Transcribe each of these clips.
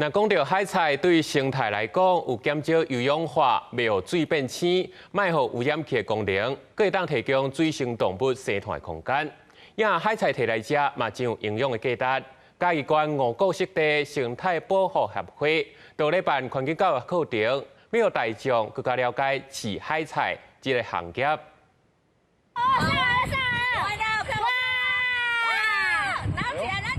那讲到海菜对生态来讲，有减少油氧化，袂互水变浅，卖互有氧气的功能，佫会当提供水生动物生态的空间。因海菜摕来食，嘛真有营养的价值。嘉义县五股湿地生态保护协会就咧办环境教育课程，要互大众更加了解饲海菜这个行业。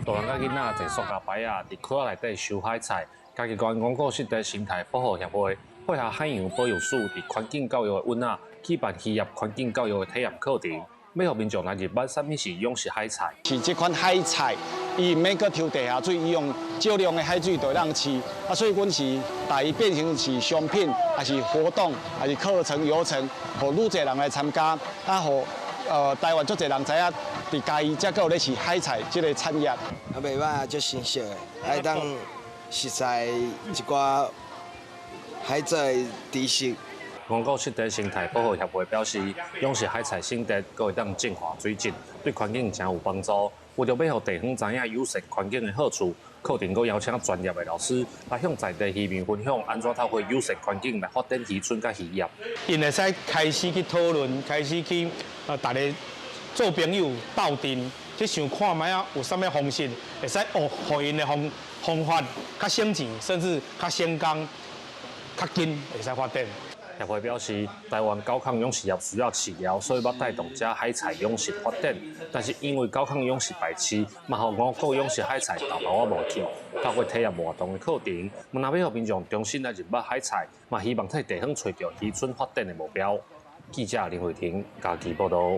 大人甲囡仔坐塑胶牌啊，伫壳内底收海菜。嘉义县五股湿地生态保护协会配合海洋保育署伫环境教育的稳啊，举办渔业环境教育的体验课程，要互民众来入捌什么是养殖海菜。是这款海菜，伊免搁抽地下水，伊用少量的海水就让饲。啊，所以阮是把伊变成是商品，还是活动，还是课程、游程，互愈侪人来参加，啊，互台湾足侪人知影，伫嘉义才有咧饲海菜这个产业。啊，袂歹，足新鲜的，爱当熟悉一寡海菜知识。五股湿地生态保护协会表示，养殖海菜性质，佫会当净化水质，对环境真有帮助。为着要互地方知影友善环境的好处，课程佫邀请专业的老师来向在地渔民分享安怎透过友善环境来发展渔村甲渔业。因会使开始去讨论，开始去大家做朋友斗阵，去想看卖啊有啥物方式会使互因的方法较省钱，甚至较省工、较紧会使发展。 协会表示，台湾高抗养殖业需要饲料，所以要带动这海菜养殖发展。但是因为高抗养殖白痴，嘛互五股养殖海菜大包啊无去。透过体验活动的课程，若要互民众重新来入捌海菜，嘛希望替地方找到渔村发展的目标。记者林慧婷，嘉义报道。